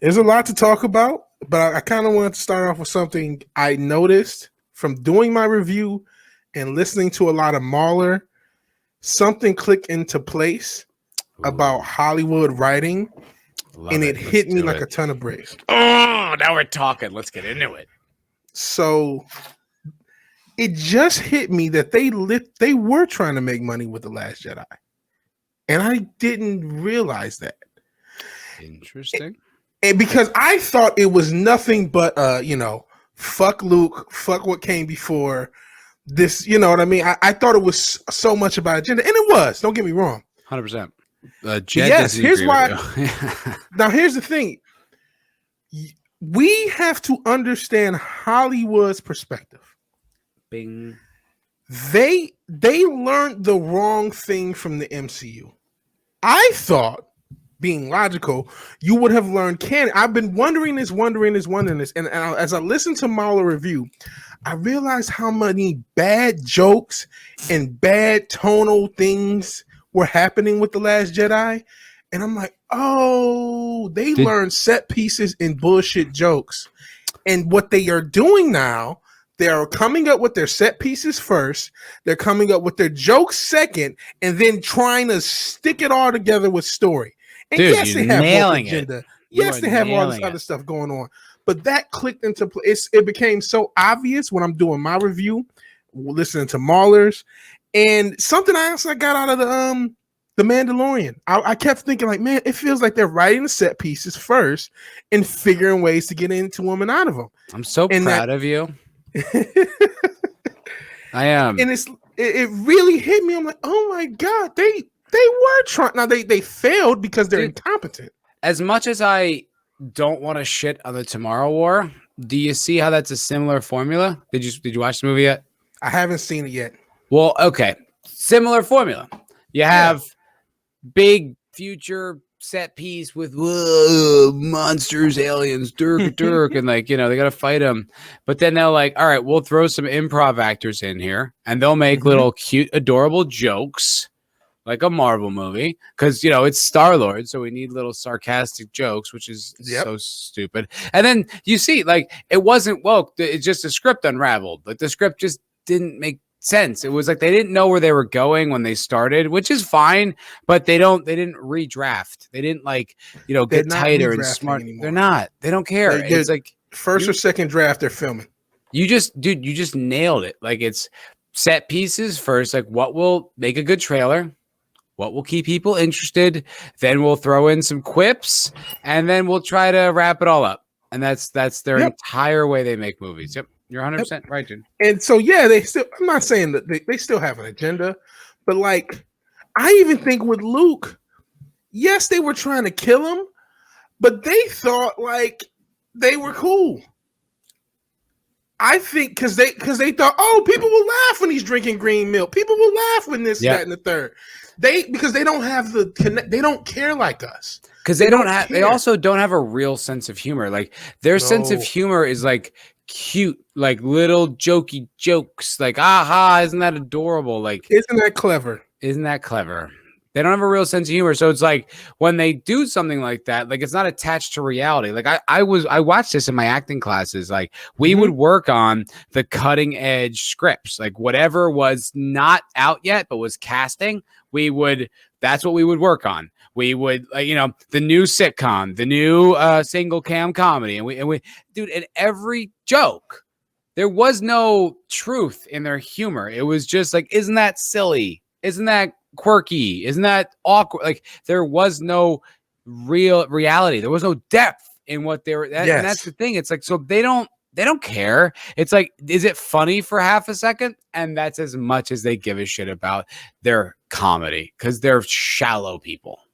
There's a lot to talk about, but I kind of wanted to start off with something I noticed from doing my review and listening to a lot of Mahler. Something clicked into place about Ooh, Hollywood writing, love and it. it Let's hit me do like it. a ton of bricks. Oh, now we're talking. Let's get into it. So it just hit me that they were trying to make money with The Last Jedi, and I didn't realize that. Interesting. And because I thought it was nothing but fuck Luke, fuck what came before this, you know what I mean? I thought it was so much about agenda, and it was, don't get me wrong. 100%. But Jed yes, doesn't here's agree why. with you. Now here's the thing. We have to understand Hollywood's perspective. Bing. They learned the wrong thing from the MCU. I thought, being logical, you would have learned canon. I've been wondering this, and as I listened to Mahler review, I realized how many bad jokes and bad tonal things were happening with The Last Jedi, and I'm like, oh, they learned set pieces and bullshit jokes, and what they are doing now. They are coming up with their set pieces first. They're coming up with their jokes second, and then trying to stick it all together with story. And Dude, yes, you're they have woke nailing agenda. it. Yes, they have all this other stuff going on. But that clicked into place. It became so obvious when I'm doing my review, listening to Mahler's, and something else I got out of the Mandalorian. I kept thinking, like, man, it feels like they're writing the set pieces first and figuring ways to get into them and out of them. I'm so proud of you. I am. And it really hit me. I'm like, oh my god, they were trying. Now they failed because they're incompetent. As much as I don't want to shit on the Tomorrow War, do you see how that's a similar formula? Did you watch the movie yet? I haven't seen it yet. Well, okay, similar formula. You have big future set piece with monsters, aliens, Dirk, and like, they got to fight them. But then they're like, all right, we'll throw some improv actors in here, and they'll make little cute, adorable jokes, like a Marvel movie, because it's Star-Lord, so we need little sarcastic jokes, which is so stupid. And then you see, like, it wasn't woke. It's just a script unraveled. Like the script just didn't make sense. It was like they didn't know where they were going when they started, which is fine, but they didn't redraft. They didn't get tighter and smart anymore. They don't care. It's like first or second draft they're filming. You just nailed it. Like, it's set pieces first, like what will make a good trailer, what will keep people interested, then we'll throw in some quips, and then we'll try to wrap it all up. And that's their entire way they make movies. Yep. You're 100% right, dude. And so, I'm not saying that they still have an agenda, but like, I even think with Luke, yes, they were trying to kill him, but they thought like they were cool. I think because they thought, oh, people will laugh when he's drinking green milk. People will laugh when this, that, and the third. Because they don't have they don't care like us. Because they also don't have a real sense of humor. Like, their sense of humor is like cute, like little jokey jokes, like aha, isn't that adorable? Like, isn't that clever? They don't have a real sense of humor. So it's like when they do something like that, like, it's not attached to reality. Like, I watched this in my acting classes. Like, we would work on the cutting edge scripts, like whatever was not out yet but was casting, that's what we would work on. We would, the new sitcom, the new single cam comedy. And we, dude, in every joke, there was no truth in their humor. It was just like, isn't that silly? Isn't that quirky? Isn't that awkward? Like, there was no real reality. There was no depth in what they were. And that's the thing. It's like, so they don't care. It's like, is it funny for half a second? And that's as much as they give a shit about their comedy, because they're shallow people.